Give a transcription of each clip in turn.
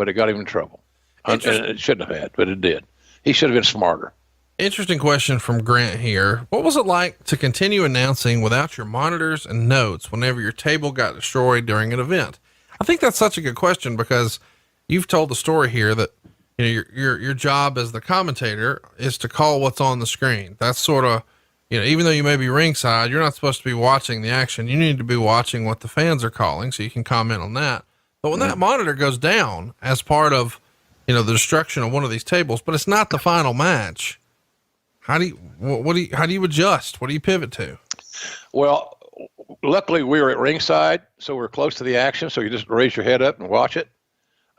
but it got him in trouble. And it shouldn't have had, but it did. He should have been smarter. Interesting question from Grant here. What was it like to continue announcing without your monitors and notes whenever your table got destroyed during an event? I think that's such a good question because you've told the story here that, you know, your job as the commentator is to call what's on the screen. That's sort of, you know, even though you may be ringside, you're not supposed to be watching the action. You need to be watching what the fans are calling so you can comment on that. But when that monitor goes down as part of, you know, the destruction of one of these tables, but it's not the final match, how do you adjust? What do you pivot to? Well, luckily we were at ringside, so we're close to the action. So you just raise your head up and watch it.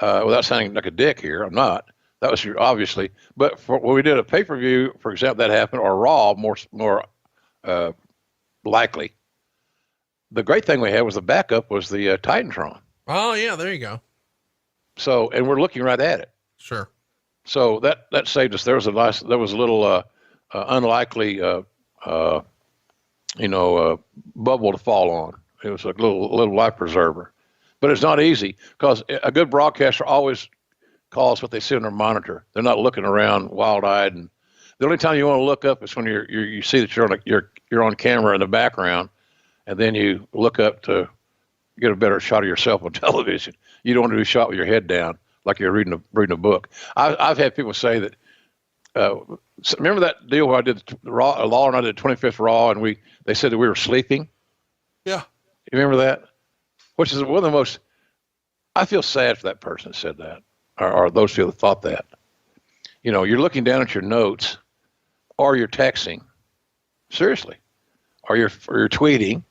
Without sounding like a dick here, I'm not. That was obviously, but when we did a pay-per-view, for example, that happened, or Raw, more likely. The great thing we had was the backup was the Titantron. Oh yeah, there you go. So, and we're looking right at it. Sure. So that saved us. There was a little unlikely, bubble to fall on. It was a little life preserver, but it's not easy because a good broadcaster always calls what they see on their monitor. They're not looking around wild-eyed, and the only time you want to look up is when you see that you're on camera in the background, and then you look up to get a better shot of yourself on television. You don't want to be shot with your head down like you're reading a book. I've had people say that. Remember that deal where I did Raw, Lawler and I did 25th Raw, and they said that we were sleeping. Yeah, you remember that? Which is one of the most. I feel sad for that person that said that, or those people that thought that. You know, you're looking down at your notes, or you're texting, seriously, or you're tweeting.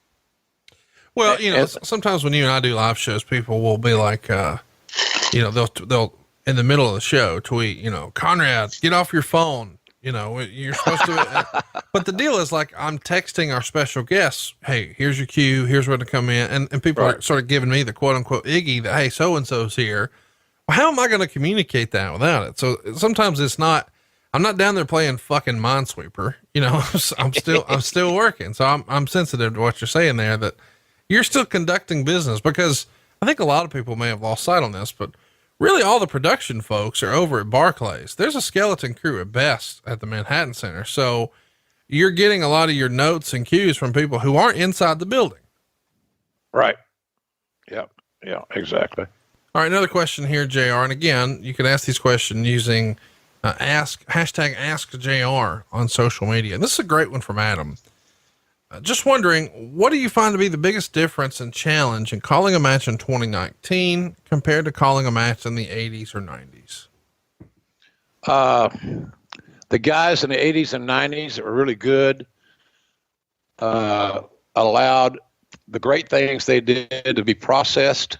Well, you know, sometimes when you and I do live shows, people will be like, they'll in the middle of the show tweet, you know, Conrad, get off your phone. You know, you're supposed to, but the deal is like, I'm texting our special guests. Hey, here's your cue. Here's where to come in. And people are sort of giving me the quote unquote Iggy that, hey, so-and-so's here. Well, how am I going to communicate that without it? So sometimes I'm not down there playing fucking Minesweeper. You know, I'm still working. So I'm sensitive to what you're saying there, that you're still conducting business, because I think a lot of people may have lost sight on this, but really all the production folks are over at Barclays. There's a skeleton crew at best at the Manhattan Center. So you're getting a lot of your notes and cues from people who aren't inside the building. Right. Yeah. Yeah, exactly. All right. Another question here, JR. And again, you can ask these questions using hashtag #AskJR on social media. And this is a great one from Adam. Just wondering, what do you find to be the biggest difference and challenge in calling a match in 2019 compared to calling a match in the 80s or 90s? The guys in the 80s and 90s that were really good allowed the great things they did to be processed.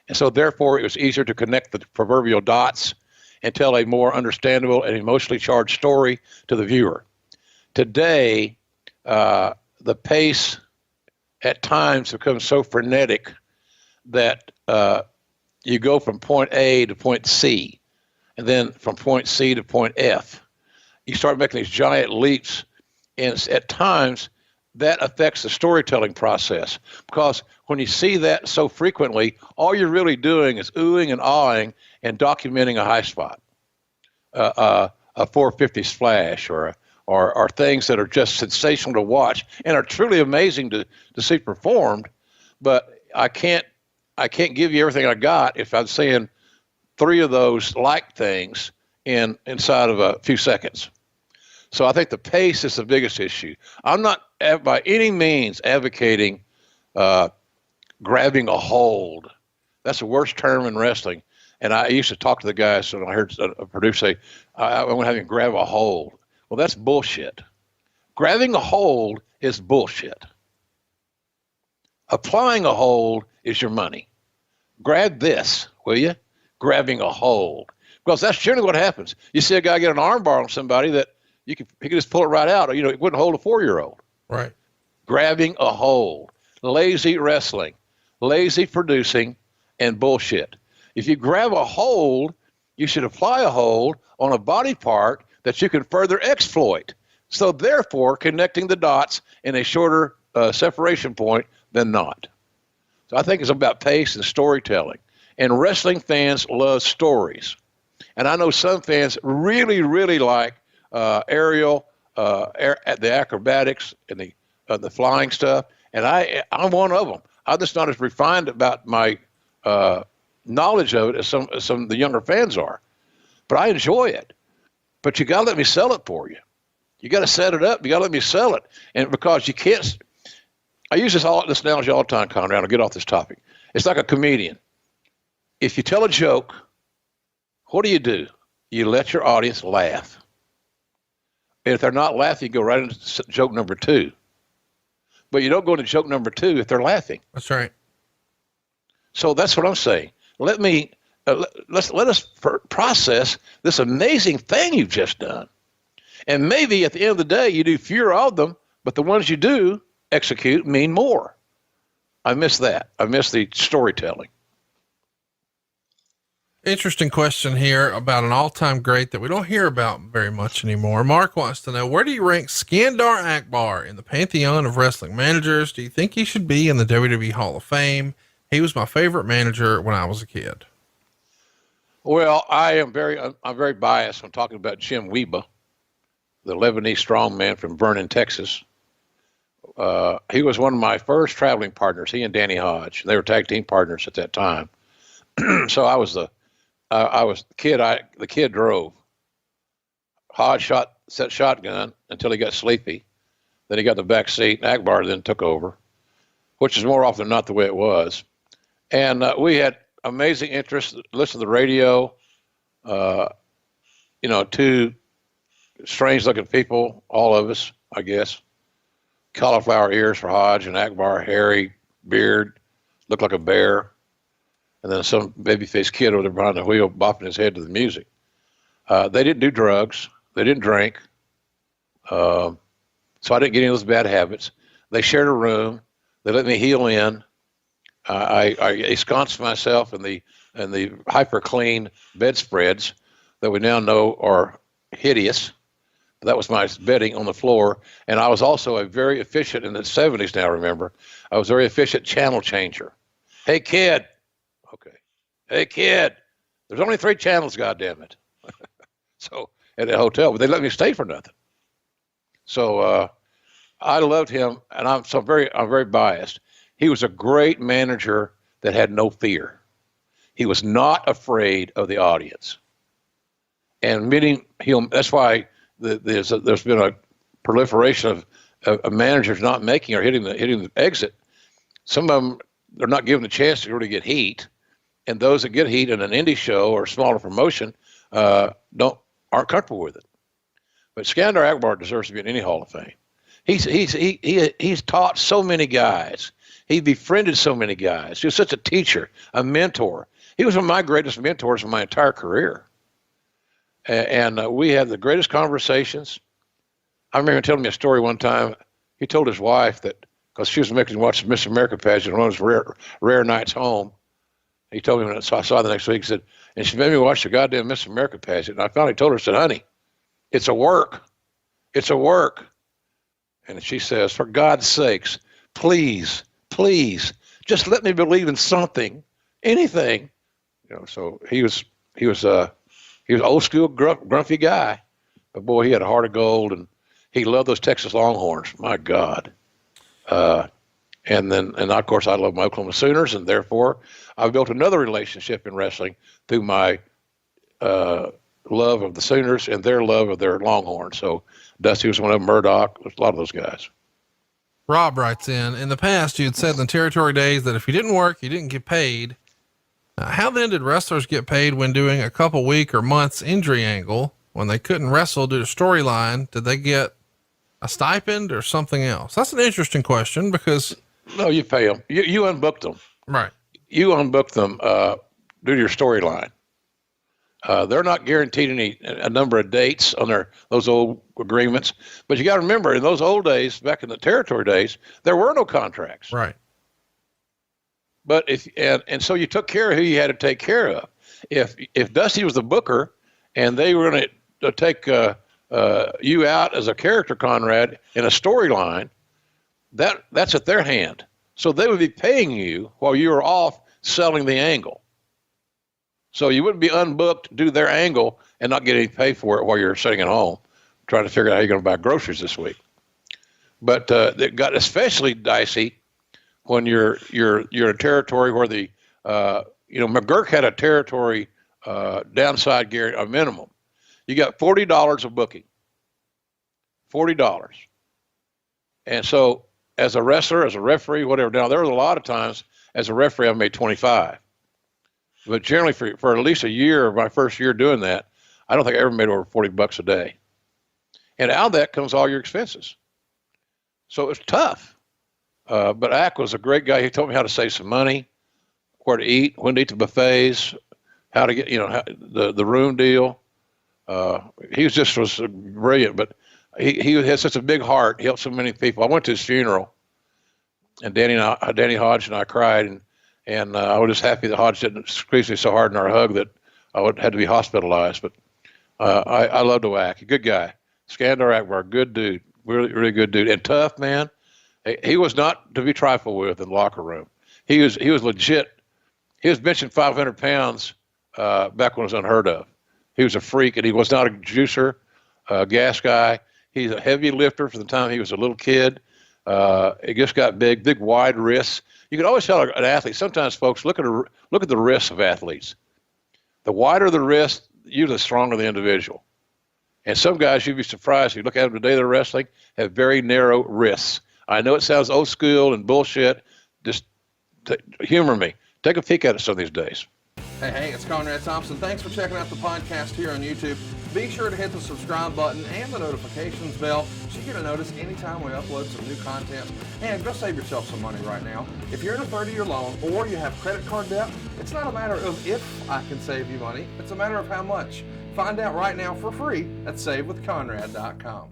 And so therefore it was easier to connect the proverbial dots and tell a more understandable and emotionally charged story to the viewer. Today, the pace at times becomes so frenetic that you go from point A to point C, and then from point C to point F. You start making these giant leaps, and at times that affects the storytelling process, because when you see that so frequently, all you're really doing is oohing and awing and documenting a high spot, a 450 splash, or things that are just sensational to watch and are truly amazing to see performed. But I can't give you everything I got if I'm saying three of those like things inside of a few seconds. So I think the pace is the biggest issue. I'm not by any means advocating grabbing a hold. That's the worst term in wrestling. And I used to talk to the guys, and I heard a producer say, I'm going to have you grab a hold. Well, that's bullshit. Grabbing a hold is bullshit. Applying a hold is your money. Grab this, will you? Grabbing a hold. Because that's generally what happens. You see a guy get an arm bar on somebody that he could just pull it right out. Or, it wouldn't hold a 4-year-old. Right. Grabbing a hold. Lazy wrestling. Lazy producing, and bullshit. If you grab a hold, you should apply a hold on a body part that you can further exploit. So therefore, connecting the dots in a shorter separation point than not. So I think it's about pace and storytelling. And wrestling fans love stories. And I know some fans really, really like aerial, the acrobatics and the flying stuff. And I'm one of them. I'm just not as refined about my knowledge of it as some of the younger fans are. But I enjoy it. But you got to let me sell it for you. You got to set it up. You got to let me sell it. And because you can't, I use this analogy all the time, Conrad. I'll get off this topic. It's like a comedian. If you tell a joke, what do? You let your audience laugh. And if they're not laughing, you go right into joke number 2. But you don't go into joke number 2 if they're laughing. That's right. So that's what I'm saying. Let us process this amazing thing you've just done. And maybe at the end of the day, you do fewer of them, but the ones you do execute mean more. I miss that. I miss the storytelling. Interesting question here about an all-time great that we don't hear about very much anymore. Mark wants to know, where do you rank Skandor Akbar in the pantheon of wrestling managers? Do you think he should be in the WWE Hall of Fame? He was my favorite manager when I was a kid. Well, I'm very biased when talking about Jim Weba, the Lebanese strongman from Vernon, Texas. He was one of my first traveling partners, he and Danny Hodge. They were tag team partners at that time. So I was the kid. The kid drove. Hodge set shotgun until he got sleepy. Then he got the back seat. And Akbar then took over, which is more often than not the way it was. And we had amazing interest. Listen to the radio. Two strange-looking people, all of us, I guess. Cauliflower ears for Hodge and Akbar, hairy beard, looked like a bear. And then some baby-faced kid over there behind the wheel bopping his head to the music. They didn't do drugs. They didn't drink. So I didn't get any of those bad habits. They shared a room. They let me heal in. I ensconced myself in the hyper-clean bedspreads that we now know are hideous. That was my bedding on the floor. And I was also a very efficient, in the 70s now, remember, I was a very efficient channel changer. Hey, kid. Okay. Hey, kid, there's only 3 channels, goddammit. So at a hotel, but they let me stay for nothing. So I loved him, and I'm very biased. He was a great manager that had no fear. He was not afraid of the audience. And that's why there's been a proliferation of managers not making or hitting the exit. Some of them, they're not given the chance to really get heat. And those that get heat in an indie show or smaller promotion aren't comfortable with it. But Skandor Akbar deserves to be in any Hall of Fame. He's taught so many guys. He befriended so many guys. He was such a teacher, a mentor. He was one of my greatest mentors in my entire career. And we had the greatest conversations. I remember him telling me a story one time. He told his wife that, because she was making him watch the Miss America pageant, one of his rare nights home. He told me when I saw the next week, he said, and she made me watch the goddamn Miss America pageant. And I finally told her, I said, honey, it's a work. It's a work. And she says, for God's sakes, please, just let me believe in something, anything. So he was an old school grumpy guy, but boy, he had a heart of gold, and he loved those Texas Longhorns. My God. And of course, I love my Oklahoma Sooners, and therefore, I built another relationship in wrestling through my love of the Sooners and their love of their Longhorns. So Dusty was one of them, Murdoch, a lot of those guys. Rob writes in the past, you had said in the territory days that if you didn't work, you didn't get paid. How then did wrestlers get paid when doing a couple week or months injury angle when they couldn't wrestle due to storyline? Did they get a stipend or something else? That's an interesting question because no, you pay them. You unbooked them. Right. You unbooked them due to your storyline. They're not guaranteed a number of dates on those old agreements, but you got to remember, in those old days, back in the territory days, there were no contracts. Right. But and so you took care of who you had to take care of. If Dusty was the booker and they were going to take you out as a character, Conrad, in a storyline, that's at their hand. So they would be paying you while you were off selling the angle. So you wouldn't be unbooked to do their angle and not get any pay for it while you're sitting at home trying to figure out how you're going to buy groceries this week. But it got especially dicey when you're in a territory where the McGurk had a territory downside guarantee, a minimum. You got $40 a booking, $40, and so as a wrestler, as a referee, whatever. Now there was a lot of times as a referee I made 25, but generally for at least a year, my first year doing that, I don't think I ever made over $40 a day, and out of that comes all your expenses. So it was tough. But Ak was a great guy. He told me how to save some money, where to eat, when to eat the buffets, how to get, the room deal. He was brilliant, but he had such a big heart. He helped so many people. I went to his funeral, and Danny Hodge and I cried, and I was just happy that Hodge didn't squeeze me so hard in our hug that I had to be hospitalized. But I loved Ak, a good guy. Skandor Akbar, good dude, really, really good dude, and tough, man. He was not to be trifled with in the locker room. He was legit. He was benching 500 pounds back when it was unheard of. He was a freak, and he was not a juicer, gas guy. He's a heavy lifter from the time he was a little kid. He just got big, wide wrists. You can always tell an athlete. Sometimes, folks, look at the wrists of athletes. The wider the wrist, usually the stronger the individual. And some guys, you'd be surprised, if you look at them today, they're wrestling, have very narrow wrists. I know it sounds old school and bullshit. Just humor me. Take a peek at it some of these days. Hey, it's Conrad Thompson. Thanks for checking out the podcast here on YouTube. Be sure to hit the subscribe button and the notifications bell so you get a notice anytime we upload some new content. And go save yourself some money right now. If you're in a 30-year loan or you have credit card debt, it's not a matter of if I can save you money. It's a matter of how much. Find out right now for free at SaveWithConrad.com.